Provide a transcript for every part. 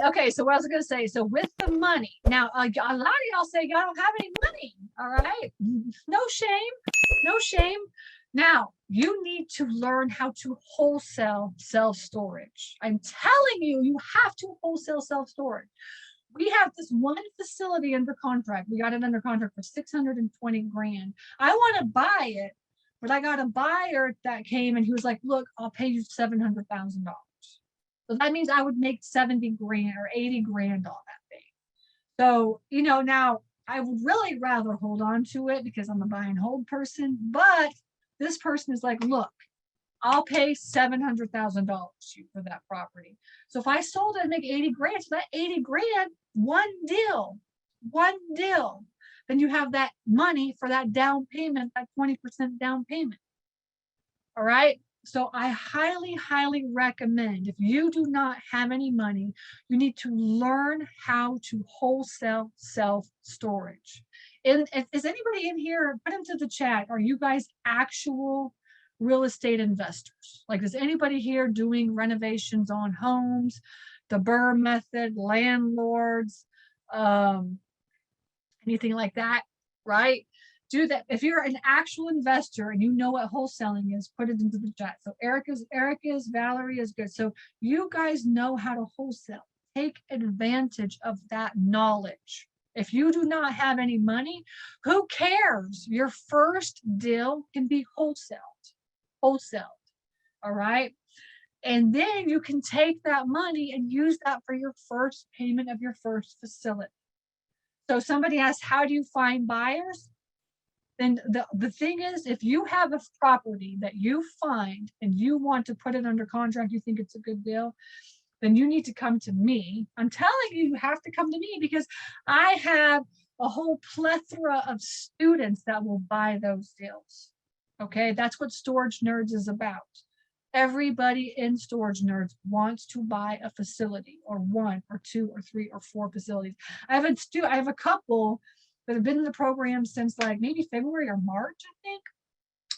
okay, so what I was going to say, so with the money, now a lot of y'all say y'all don't have any money, all right? No shame, no shame. Now, you need to learn how to wholesale self-storage. I'm telling you, you have to wholesale self-storage. We have this one facility under contract. We got it under contract for 620 grand. I want to buy it, but I got a buyer that came and he was like, look, I'll pay you $700,000. So that means I would make 70 grand or 80 grand on that thing. So, now I would really rather hold on to it because I'm a buy and hold person. But this person is like, look, I'll pay $700,000 to you for that property. So if I sold it and make 80 grand, so that 80 grand, one deal, then you have that money for that down payment, that 20% down payment. All right. So I highly, highly recommend, if you do not have any money, you need to learn how to wholesale self-storage. And is anybody in here, put into the chat, are you guys actual real estate investors? Like, is anybody here doing renovations on homes, the BRRRR method, landlords, anything like that, right? Do that. If you're an actual investor and you know what wholesaling is, put it into the chat. So Eric is, Valerie is good. So you guys know how to wholesale. Take advantage of that knowledge. If you do not have any money, who cares? Your first deal can be wholesaled. All right? And then you can take that money and use that for your first payment of your first facility. So somebody asked, how do you find buyers? Then the thing is, if you have a property that you find and you want to put it under contract, you think it's a good deal, then you need to come to me. I'm telling you, you have to come to me because I have a whole plethora of students that will buy those deals. Okay, that's what Storage Nerds is about. Everybody in Storage Nerds wants to buy a facility, or one or two or three or four facilities. I have a couple that have been in the program since like maybe February or March, I think.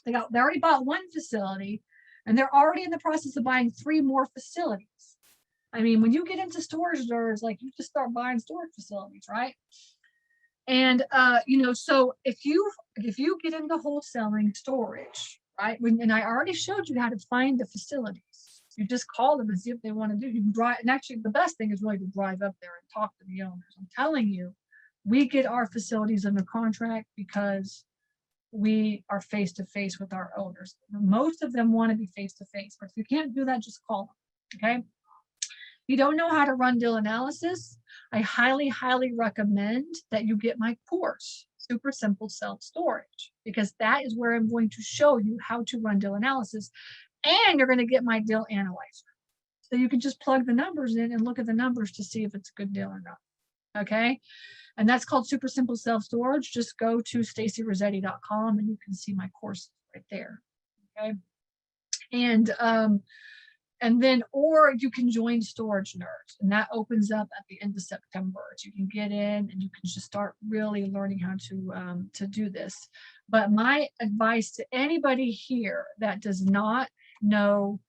They already bought one facility and they're already in the process of buying 3 more facilities. I mean, when you get into Storage Nerds, like, you just start buying storage facilities, right? And so if you get into wholesaling storage, right? And I already showed you how to find the facilities. You just call them and see if they want to do. You can drive, and actually the best thing is really to drive up there and talk to the owners. I'm telling you, we get our facilities under contract because we are face to face with our owners. Most of them want to be face to face, but if you can't do that, just call them. Okay. You don't know how to run deal analysis, I highly, highly recommend that you get my course, Super Simple Self-Storage, because that is where I'm going to show you how to run deal analysis, and you're going to get my deal analyzer. So you can just plug the numbers in and look at the numbers to see if it's a good deal or not. Okay. And that's called Super Simple Self-Storage. Just go to stacyrossetti.com and you can see my course right there. Okay. And then, or you can join Storage Nerds, and that opens up at the end of September. So you can get in and you can just start really learning how to do this. But my advice to anybody here that does not know,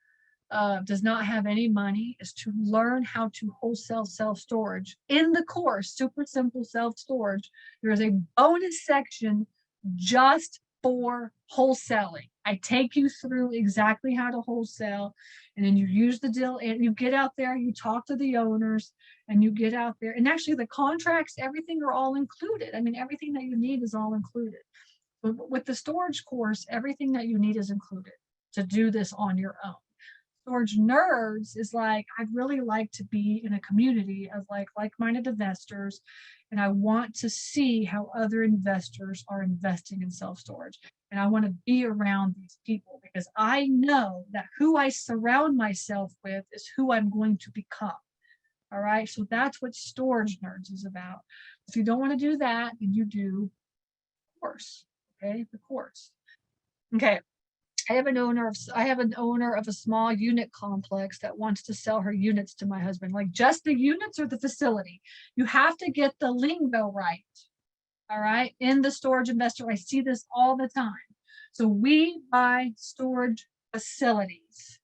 does not have any money, is to learn how to wholesale self-storage. In the course, Super Simple Self-Storage, there is a bonus section just for wholesaling. I take you through exactly how to wholesale, and then you use the deal and you get out there, you talk to the owners, and you get out there. And actually the contracts, everything are all included. I mean, everything that you need is all included. But with the storage course, everything that you need is included to do this on your own. Storage Nerds is like, I'd really like to be in a community of like-minded investors, and I want to see how other investors are investing in self-storage. And I want to be around these people because I know that who I surround myself with is who I'm going to become. All right. So that's what Storage Nerds is about. If you don't want to do that, then you do the course. Okay. The course. Okay. I have an owner of a small unit complex that wants to sell her units to my husband. Like, just the units or the facility? You have to get the lingo right. All right. In the storage investor, I see this all the time. So we buy storage facilities.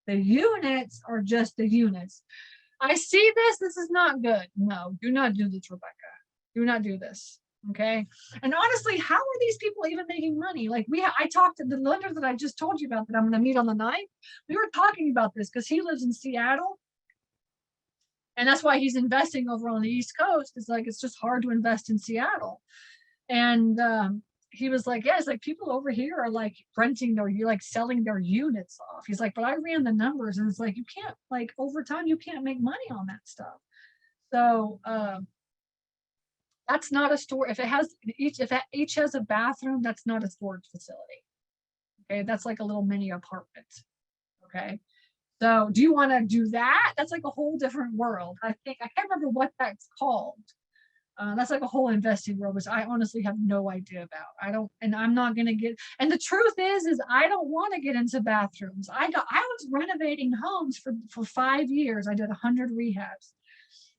The units are just the units. I see this. This is not good. No, do not do this, Rebecca. Do not do this. Okay. And honestly, how are these people even making money? Like I talked to the lender that I just told you about that I'm going to meet on the 9th. We were talking about this because he lives in Seattle. And that's why he's investing over on the East Coast. It's like, it's just hard to invest in Seattle. And he was like, yeah, it's like people over here are like renting their, you like selling their units off. He's like, but I ran the numbers and it's like, you can't, like over time, you can't make money on that stuff. So that's not a store. If each has a bathroom, that's not a storage facility. Okay, that's like a little mini apartment. Okay. So do you want to do that? That's like a whole different world. I can't remember what that's called. That's like a whole investing world, which I honestly have no idea about. I'm not going to get, and the truth is I don't want to get into bathrooms. I was renovating homes for 5 years. I did 100 rehabs.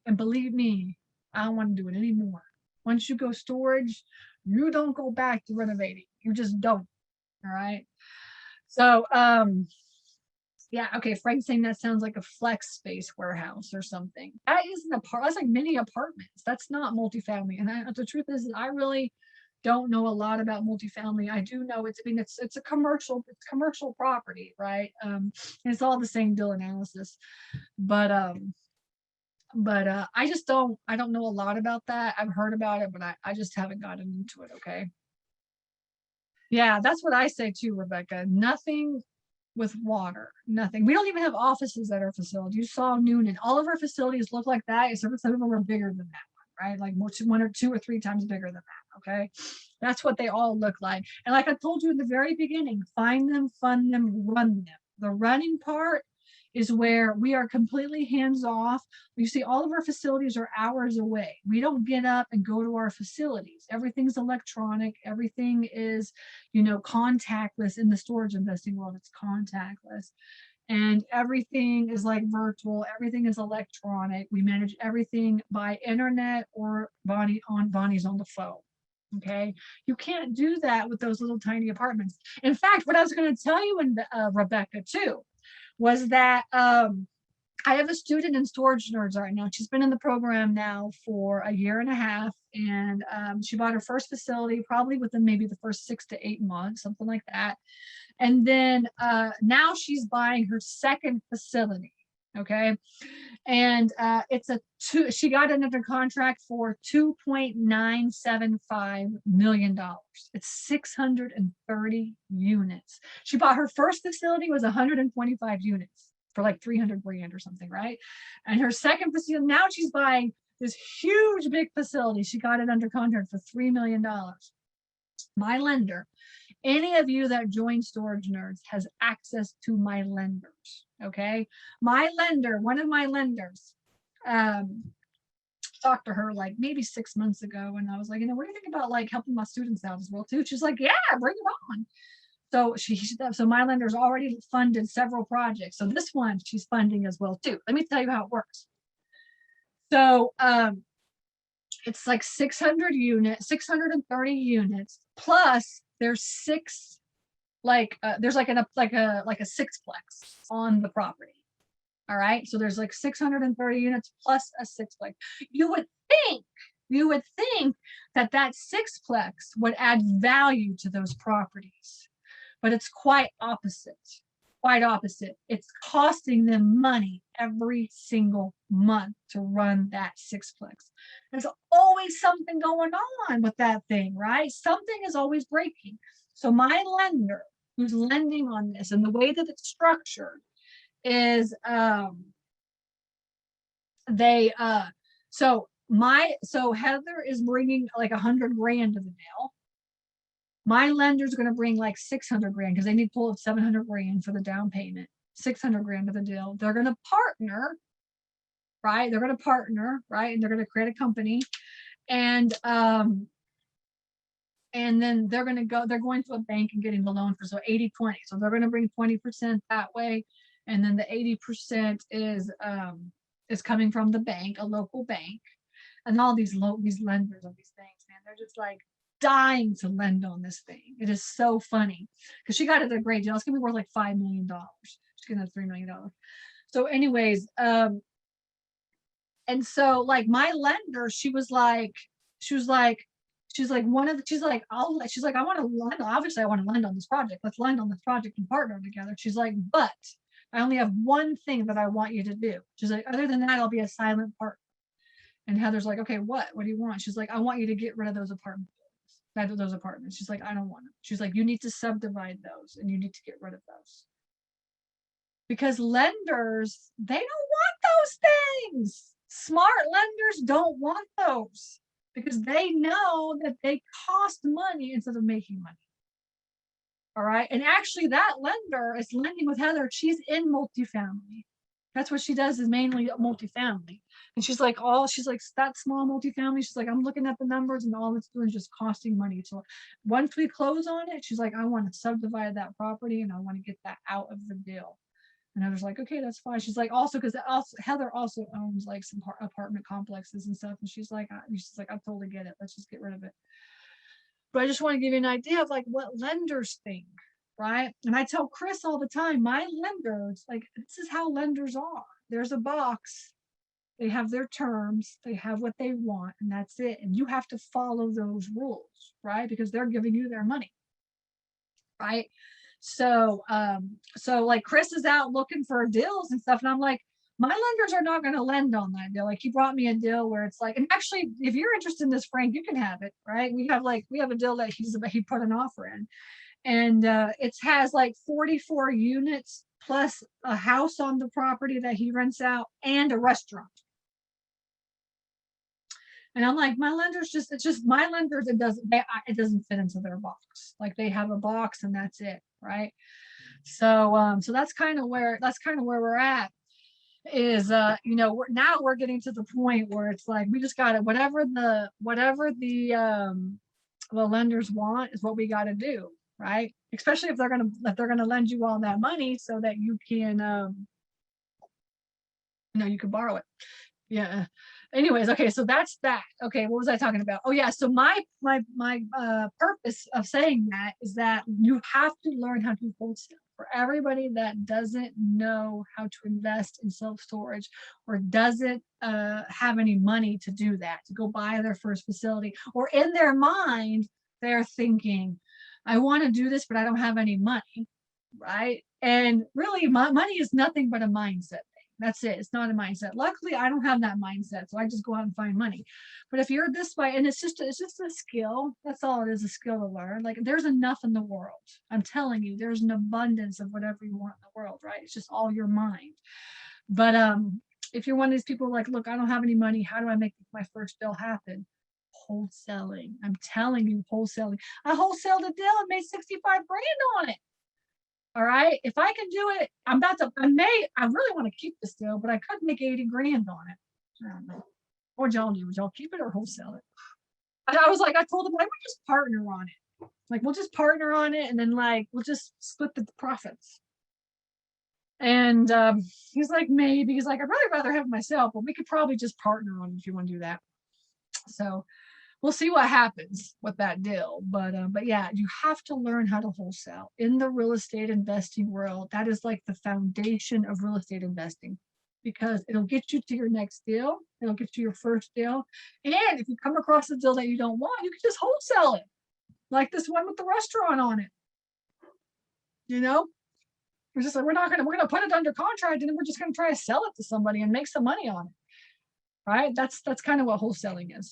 And believe me, I don't want to do it anymore. Once you go storage, you don't go back to renovating. You just don't. All right. So, yeah, okay. Frank's saying that sounds like a flex space warehouse or something. That is an apartment. That's like mini apartments. That's not multifamily. And the truth is, I really don't know a lot about multifamily. I do know it's a commercial property, right? It's all the same deal analysis, but I don't know a lot about that. I've heard about it, but I just haven't gotten into it. Okay. Yeah, that's what I say too, Rebecca. Nothing with water, nothing. We don't even have offices at our facility. You saw Noonan. All of our facilities look like that, except some of them are bigger than that one, right? Like one or two or three times bigger than that. Okay. That's what they all look like. And like I told you in the very beginning, find them, fund them, run them. The running part is where we are completely hands off. You see, all of our facilities are hours away. We don't get up and go to our facilities. Everything's electronic. Everything is, contactless. In the storage investing world, it's contactless. And everything is like virtual. Everything is electronic. We manage everything by internet or Bonnie's on the phone. Okay. You can't do that with those little tiny apartments. In fact, what I was going to tell you, Rebecca, too, was that I have a student in Storage Nerds right now. She's been in the program now for a year and a half, and she bought her first facility probably within maybe the first 6 to 8 months, something like that. And then now she's buying her second facility. Okay. And she got it under contract for $2.975 million. It's 630 units. She bought her first facility was 125 units for like 300 grand or something, right? And her second facility, now she's buying this huge big facility. She got it under contract for $3 million. My lender, any of you that join Storage Nerds has access to my lenders. Okay. My lender, one of my lenders, talked to her like maybe 6 months ago. And I was like, what do you think about like helping my students out as well too? She's like, yeah, bring it on. So so my lender's already funded several projects. So this one she's funding as well too. Let me tell you how it works. So, it's like 630 units plus there's six, there's like a sixplex on the property. All right. So there's like 630 units plus a sixplex. You would think that sixplex would add value to those properties, but it's quite opposite. It's costing them money every single month to run that sixplex. There's always something going on with that thing, right? Something is always breaking. So my lender who's lending on this, and the way that it's structured is so Heather is bringing like 100 grand to the deal. My lender's going to bring like 600 grand because they need to pull up 700 grand for the down payment, 600 grand to the deal. They're going to partner, right? And they're going to create a company, and then they're going to a bank and getting the loan for 80-20. So they're going to bring 20% that way. And then the 80% is coming from the bank, a local bank. And all these lenders of these things, man, they're just like dying to lend on this thing. It is so funny because she got it at a great deal. It's gonna be worth like $5 million. She's gonna have $3 million. So anyways, And so like my lender, she's like, I want to lend, obviously I want to lend on this project. Let's lend on this project and partner together. She's like, but I only have one thing that I want you to do. She's like, other than that, I'll be a silent partner. And Heather's like, okay, what do you want? She's like, I want you to get rid of those apartments. Those apartments. She's like, I don't want them. She's like, you need to subdivide those and you need to get rid of those. Because lenders, they don't want those things. Smart lenders don't want those because they know that they cost money instead of making money. All right. And actually, that lender is lending with Heather. She's in multifamily. That's what she does, is mainly multifamily. And she's like, that small multifamily. She's like, I'm looking at the numbers and all it's doing is just costing money. So once we close on it, she's like, I want to subdivide that property and I want to get that out of the deal. And I was like, okay, that's fine. She's like, also, because Heather also owns like some apartment complexes and stuff. And she's like, I totally get it. Let's just get rid of it. But I just want to give you an idea of like what lenders think, right? And I tell Chris all the time, my lenders, like, this is how lenders are. There's a box. They have their terms. They have what they want, and that's it. And you have to follow those rules, right? Because they're giving you their money, right? So like Chris is out looking for deals and stuff. And I'm like, my lenders are not going to lend on that deal. Like he brought me a deal where it's like, and actually, if you're interested in this, Frank, you can have it, right? We have a deal that he put an offer in, and it has like 44 units plus a house on the property that he rents out and a restaurant. And I'm like, my lenders it doesn't fit into their box. Like they have a box and that's it, right? So that's kind of where we're at. Is we're getting to the point where it's like we just got it. Whatever the lenders want is what we got to do, right? Especially if they're gonna lend you all that money so that you can you can borrow it. Yeah. Anyways, okay, so that's that. Okay, what was I talking about? Oh yeah, so my purpose of saying that is that you have to learn how to wholesale. For everybody that doesn't know how to invest in self-storage or doesn't have any money to do that, to go buy their first facility, or in their mind they're thinking, I want to do this, but I don't have any money, right? And really, money is nothing but a mindset. That's it. It's not a mindset. Luckily, I don't have that mindset, so I just go out and find money. But if you're this way, and it's just a skill. That's all it is, a skill to learn. Like there's enough in the world. I'm telling you, there's an abundance of whatever you want in the world, right? It's just all your mind. But if you're one of these people like, look, I don't have any money. How do I make my first deal happen? Wholesaling. I'm telling you, wholesaling. I wholesaled a deal and made 65 grand on it. All right. If I can do it, I really want to keep this deal, but I could make 80 grand on it. I don't know. What would y'all do? Would y'all keep it or wholesale it? I was like, I told him, I would just partner on it. Like, we'll just partner on it and then like, we'll just split the profits. And he's like, maybe. He's like, I'd really rather have it myself, but we could probably just partner on it if you want to do that. So we'll see what happens with that deal. But yeah, you have to learn how to wholesale in the real estate investing world. That is like the foundation of real estate investing, because it'll get you to your next deal. It'll get you your first deal. And if you come across a deal that you don't want, you can just wholesale it. Like this one with the restaurant on it. We're just like, we're going to put it under contract and then we're just going to try to sell it to somebody and make some money on it. Right? That's kind of what wholesaling is.